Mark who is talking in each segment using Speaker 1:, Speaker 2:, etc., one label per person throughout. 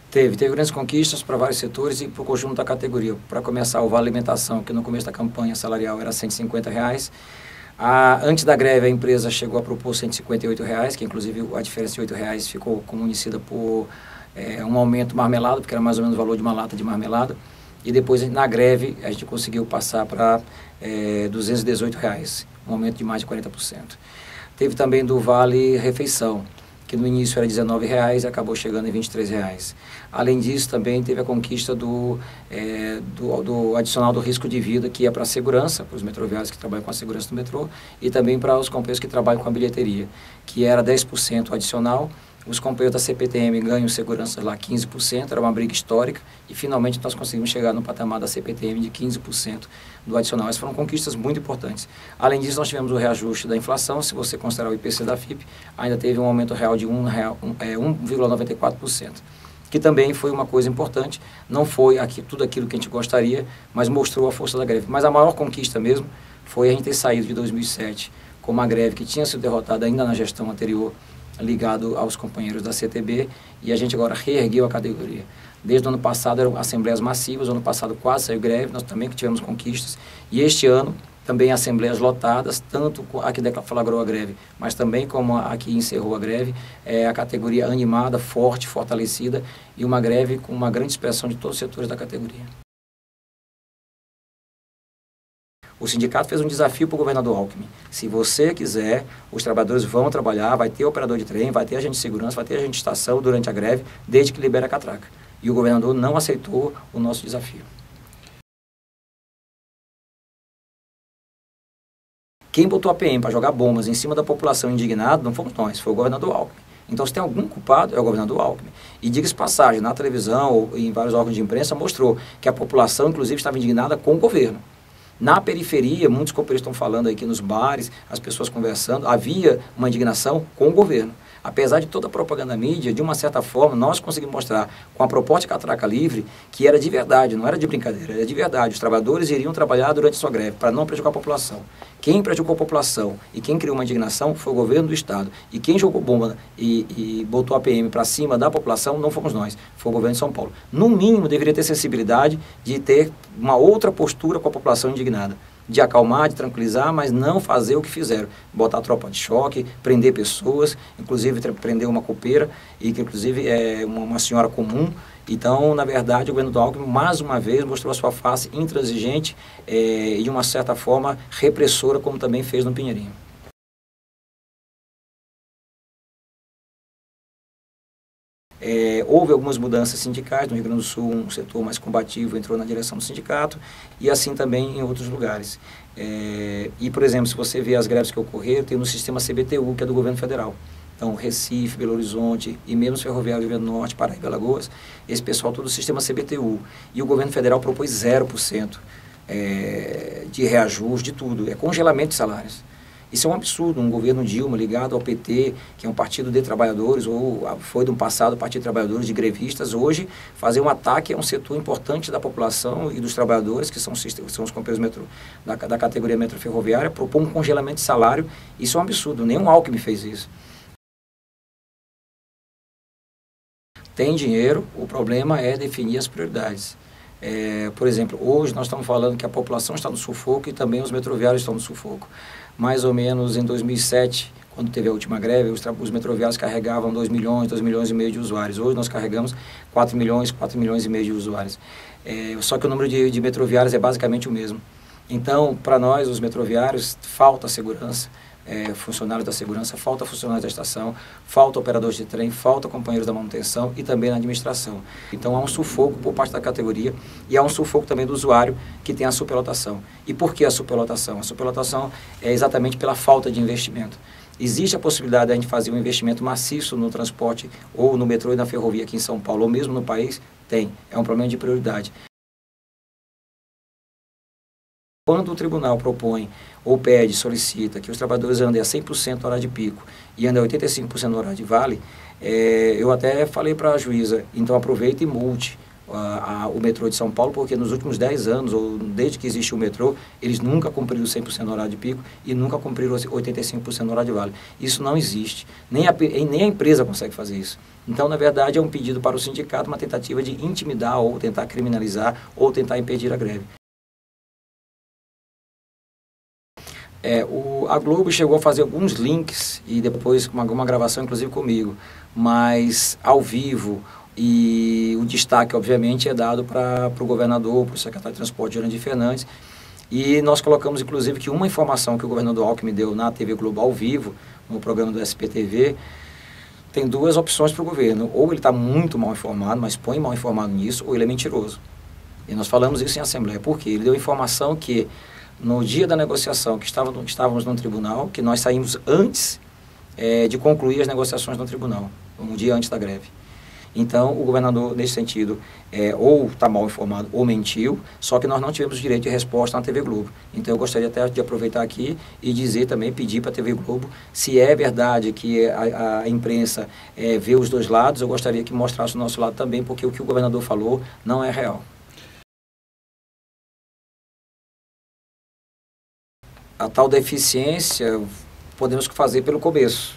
Speaker 1: Teve grandes conquistas para vários setores e para o conjunto da categoria. Para começar, o Vale Alimentação, que no começo da campanha salarial era R$150. Antes da greve, a empresa chegou a propor R$158, que inclusive a diferença de R$8 ficou conhecida por um aumento marmelado, porque era mais ou menos o valor de uma lata de marmelada. E depois, na greve, a gente conseguiu passar para R$218, um aumento de mais de 40%. Teve também do Vale Refeição, que no início era R$19 e acabou chegando em R$23. Além disso, também teve a conquista do adicional do risco de vida, que é para a segurança, para os metroviários que trabalham com a segurança do metrô, e também para os companheiros que trabalham com a bilheteria, que era 10% adicional. Os companheiros da CPTM ganham segurança lá 15%, era uma briga histórica, e finalmente nós conseguimos chegar no patamar da CPTM de 15% do adicional. Essas foram conquistas muito importantes. Além disso, nós tivemos o reajuste da inflação, se você considerar o IPC da FIP, ainda teve um aumento real de 1,94%, que também foi uma coisa importante, não foi tudo aquilo que a gente gostaria, mas mostrou a força da greve. Mas a maior conquista mesmo foi a gente ter saído de 2007 com uma greve que tinha sido derrotada ainda na gestão anterior, ligado aos companheiros da CTB, e a gente agora reergueu a categoria. Desde o ano passado eram assembleias massivas, o ano passado quase saiu greve, nós também tivemos conquistas, e este ano também assembleias lotadas, tanto a que deflagrou a greve, mas também como a que encerrou a greve, a categoria animada, forte, fortalecida, e uma greve com uma grande expressão de todos os setores da categoria. O sindicato fez um desafio para o governador Alckmin. Se você quiser, os trabalhadores vão trabalhar, vai ter operador de trem, vai ter agente de segurança, vai ter agente de estação durante a greve, desde que libere a catraca. E o governador não aceitou o nosso desafio. Quem botou a PM para jogar bombas em cima da população indignada não fomos nós, foi o governador Alckmin. Então, se tem algum culpado, é o governador Alckmin. E diga-se passagem, na televisão ou em vários órgãos de imprensa mostrou que a população, inclusive, estava indignada com o governo. Na periferia, muitos companheiros estão falando aqui nos bares, as pessoas conversando, havia uma indignação com o governo. Apesar de toda a propaganda mídia, de uma certa forma, nós conseguimos mostrar com a proposta de catraca livre que era de verdade, não era de brincadeira, era de verdade. Os trabalhadores iriam trabalhar durante a sua greve para não prejudicar a população. Quem prejudicou a população e quem criou uma indignação foi o governo do Estado. E quem jogou bomba e botou a PM para cima da população não fomos nós, foi o governo de São Paulo. No mínimo, deveria ter sensibilidade de ter uma outra postura com a população indignada. De acalmar, de tranquilizar, mas não fazer o que fizeram. Botar tropa de choque, prender pessoas, inclusive prender uma copeira, e que inclusive é uma senhora comum. Então, na verdade, o governo do Alckmin, mais uma vez, mostrou a sua face intransigente e, de uma certa forma, repressora, como também fez no Pinheirinho. Houve algumas mudanças sindicais, no Rio Grande do Sul um setor mais combativo entrou na direção do sindicato e assim também em outros lugares. E, por exemplo, se você vê as greves que ocorreram, tem no sistema CBTU, que é do governo federal. Então, Recife, Belo Horizonte e mesmo os ferroviários do Rio Grande do Norte, Paraíba e Alagoas, esse pessoal todo do sistema CBTU. E o governo federal propôs 0% de reajuste de tudo, congelamento de salários. Isso é um absurdo, um governo Dilma ligado ao PT, que é um partido de trabalhadores, ou foi de um passado partido de trabalhadores, de grevistas, hoje fazer um ataque a um setor importante da população e dos trabalhadores, que são os companheiros metrô, da categoria metro ferroviária, propor um congelamento de salário. Isso é um absurdo, nenhum Alckmin fez isso. Tem dinheiro, o problema é definir as prioridades. Por exemplo, hoje nós estamos falando que a população está no sufoco e também os metroviários estão no sufoco. Mais ou menos em 2007, quando teve a última greve, os metroviários carregavam 2 milhões, 2 milhões e meio de usuários. Hoje nós carregamos 4 milhões e meio de usuários. Só que o número de metroviários é basicamente o mesmo. Então, para nós, os metroviários, falta segurança. Funcionários da segurança, falta funcionários da estação, falta operadores de trem, falta companheiros da manutenção e também na administração. Então há um sufoco por parte da categoria e há um sufoco também do usuário que tem a superlotação. E por que a superlotação? A superlotação é exatamente pela falta de investimento. Existe a possibilidade de a gente fazer um investimento maciço no transporte ou no metrô e na ferrovia aqui em São Paulo ou mesmo no país? Tem. É um problema de prioridade. Quando o tribunal propõe ou pede, solicita que os trabalhadores andem a 100% na hora de pico e andem a 85% na hora de vale, eu até falei para a juíza, então aproveita e multe o metrô de São Paulo, porque nos últimos 10 anos, ou desde que existe o metrô, eles nunca cumpriram 100% no horário de pico e nunca cumpriram 85% no horário de vale. Isso não existe. Nem a empresa consegue fazer isso. Então, na verdade, é um pedido para o sindicato, uma tentativa de intimidar ou tentar criminalizar ou tentar impedir a greve. A Globo chegou a fazer alguns links e depois uma gravação, inclusive comigo, mas ao vivo, e o destaque, obviamente, é dado para o governador, para o secretário de Transporte, Jurandir Fernandes, e nós colocamos, inclusive, que uma informação que o governador Alckmin deu na TV Globo ao vivo, no programa do SPTV, tem duas opções para o governo: ou ele está muito mal informado, mas põe mal informado nisso, ou ele é mentiroso. E nós falamos isso em Assembleia, porque ele deu informação que no dia da negociação, que estávamos no tribunal, que nós saímos antes de concluir as negociações no tribunal, um dia antes da greve. Então, o governador, nesse sentido, ou está mal informado ou mentiu, só que nós não tivemos direito de resposta na TV Globo. Então, eu gostaria até de aproveitar aqui e dizer também, pedir para a TV Globo, se é verdade que a imprensa vê os dois lados, eu gostaria que mostrasse o nosso lado também, porque o que o governador falou não é real. A tal deficiência podemos fazer pelo começo,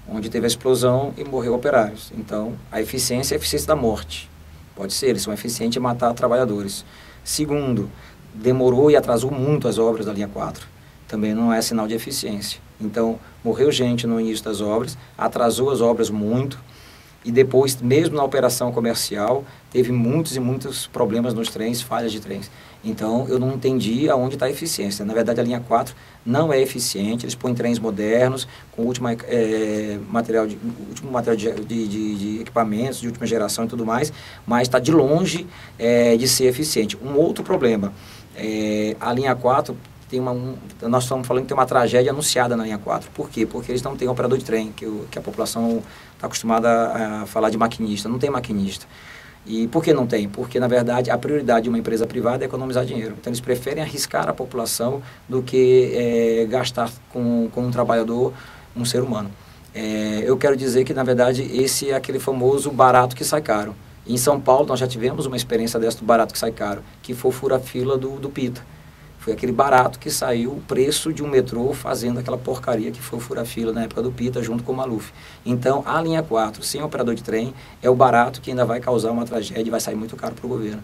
Speaker 1: onde teve a explosão e morreu operários. Então, a eficiência é a eficiência da morte. Pode ser, eles são eficientes em matar trabalhadores. Segundo, demorou e atrasou muito as obras da linha 4. Também não é sinal de eficiência. Então, morreu gente no início das obras, atrasou as obras muito, e depois, mesmo na operação comercial, teve muitos e muitos problemas nos trens, falhas de trens. Então, eu não entendi aonde está a eficiência. Na verdade, a linha 4 não é eficiente, eles põem trens modernos, com o último material de equipamentos, de última geração e tudo mais, mas está de longe de ser eficiente. Um outro problema, a linha 4... nós estamos falando que tem uma tragédia anunciada na linha 4. Por quê? Porque eles não têm operador de trem, que a população está acostumada a falar de maquinista. Não tem maquinista. E por que não tem? Porque, na verdade, a prioridade de uma empresa privada é economizar dinheiro. Então, eles preferem arriscar a população do que gastar com um trabalhador, um ser humano. Eu quero dizer que, na verdade, esse é aquele famoso barato que sai caro. Em São Paulo, nós já tivemos uma experiência dessa do barato que sai caro, que foi o fura-fila do Pita. Foi aquele barato que saiu o preço de um metrô fazendo aquela porcaria que foi o fura-fila na época do Pita, junto com o Maluf. Então, a linha 4, sem operador de trem, é o barato que ainda vai causar uma tragédia e vai sair muito caro para o governo.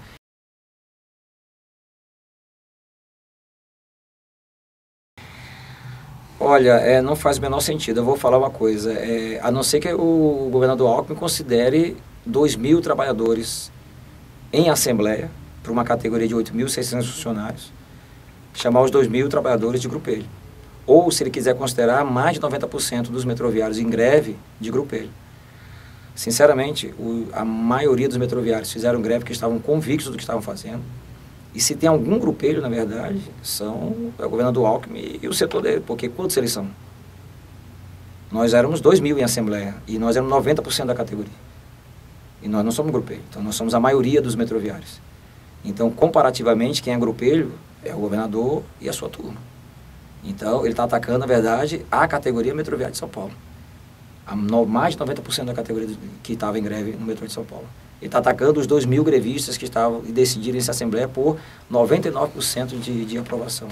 Speaker 1: Olha, não faz o menor sentido. Eu vou falar uma coisa. A não ser que o governador Alckmin considere 2.000 trabalhadores em assembleia, para uma categoria de 8.600 funcionários, chamar os 2.000 trabalhadores de grupelho. Ou, se ele quiser considerar, mais de 90% dos metroviários em greve de grupelho. Sinceramente, a maioria dos metroviários fizeram greve porque estavam convictos do que estavam fazendo. E se tem algum grupelho, na verdade, é o governador Alckmin e o setor dele, porque quantos eles são? Nós éramos 2.000 em assembleia e nós éramos 90% da categoria. E nós não somos grupelho, então nós somos a maioria dos metroviários. Então, comparativamente, quem é grupelho é o governador e a sua turma. Então, ele está atacando, na verdade, a categoria metroviária de São Paulo. Mais de 90% da categoria que estava em greve no metrô de São Paulo. Ele está atacando os 2.000 grevistas que estavam e decidiram essa assembleia por 99% de aprovação.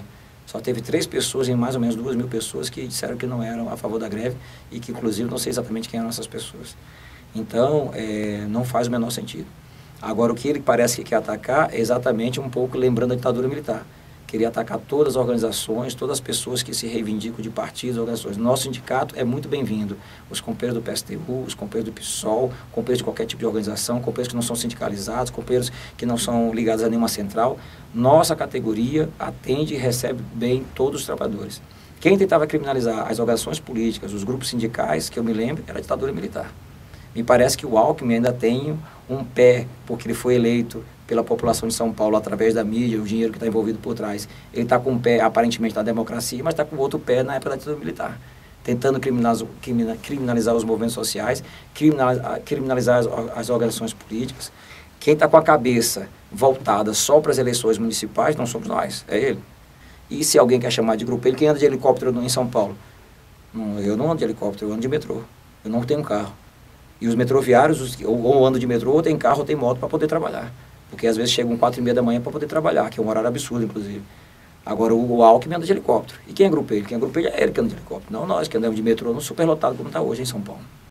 Speaker 1: Só teve 3 pessoas em mais ou menos 2.000 pessoas que disseram que não eram a favor da greve e que, inclusive, não sei exatamente quem eram essas pessoas. Então, não faz o menor sentido. Agora, o que ele parece que quer atacar é exatamente um pouco lembrando a ditadura militar. Queria atacar todas as organizações, todas as pessoas que se reivindicam de partidos, organizações. Nosso sindicato é muito bem-vindo. Os companheiros do PSTU, os companheiros do PSOL, companheiros de qualquer tipo de organização, companheiros que não são sindicalizados, companheiros que não são ligados a nenhuma central. Nossa categoria atende e recebe bem todos os trabalhadores. Quem tentava criminalizar as organizações políticas, os grupos sindicais, que eu me lembro, era a ditadura militar. Me parece que o Alckmin ainda tem um pé, porque ele foi eleito pela população de São Paulo através da mídia, o dinheiro que está envolvido por trás. Ele está com um pé, aparentemente, na democracia, mas está com outro pé na época da ditadura militar, tentando criminalizar os movimentos sociais, criminalizar as organizações políticas. Quem está com a cabeça voltada só para as eleições municipais não somos nós, é ele. E se alguém quer chamar de grupo, ele quem anda de helicóptero em São Paulo? Eu não ando de helicóptero, eu ando de metrô. Eu não tenho carro. E os metroviários, ou andam de metrô, ou tem carro, ou tem moto para poder trabalhar. Porque às vezes chegam 4h30 da manhã para poder trabalhar, que é um horário absurdo, inclusive. Agora o Alckmin anda de helicóptero. E quem é grupo ele? Quem é grupo ele é ele que anda de helicóptero, não nós que andamos de metrô no superlotado como está hoje em São Paulo.